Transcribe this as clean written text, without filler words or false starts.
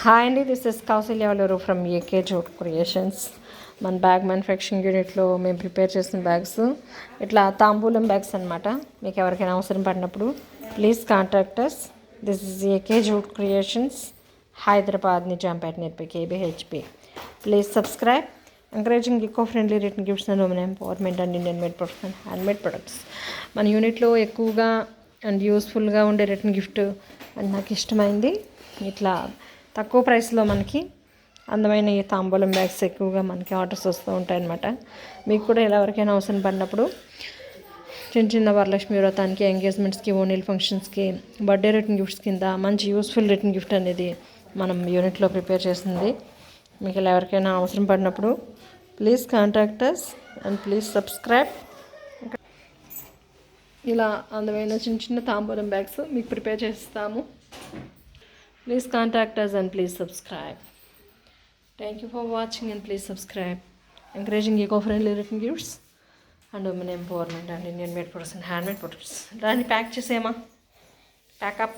Hi అండి, this is Kausalya Valluru from AK jute creations. మన bag manufacturing యూనిట్లో మేము ప్రిపేర్ చేసిన బ్యాగ్స్ ఇట్లా తాంబూలం బ్యాగ్స్ అనమాట. మీకు ఎవరికైనా అవసరం పడినప్పుడు please contact us. This is AK jute creations, Hyderabad, Nizampet near by KBHP. Please subscribe. Encouraging eco-friendly return gifts and women empowerment and Indian made products and handmade products. మన యూనిట్లో ఎక్కువగా అండ్ యూస్ఫుల్గా ఉండే రిటర్న్ గిఫ్ట్ అండ్ నాకు ఇష్టమైంది ఇట్లా తక్కువ ప్రైస్లో మనకి అందమైన ఈ తాంబూలం బ్యాగ్స్ ఎక్కువగా మనకి ఆర్డర్స్ వస్తూ ఉంటాయన్నమాట. మీకు కూడా ఇలా ఎవరికైనా అవసరం పడినప్పుడు చిన్న చిన్న వరలక్ష్మి వ్రతానికి, ఎంగేజ్మెంట్స్కి, ఓనీల్ ఫంక్షన్స్కి, బర్త్డే రిటర్న్ గిఫ్ట్స్ కింద మంచి యూస్ఫుల్ రిటర్న్ గిఫ్ట్ అనేది మనం యూనిట్లో ప్రిపేర్ చేసింది. మీకు ఇలా ఎవరికైనా అవసరం పడినప్పుడు please contact us and please subscribe. ఇలా అందమైన చిన్న చిన్న తాంబూలం బ్యాగ్స్ మీకు ప్రిపేర్ చేస్తాము. Please contact us and please subscribe. Thank you for watching and please subscribe. Encouraging eco-friendly written gifts and women empowerment and Indian made products and handmade products. Rani pack chesema. Pack up.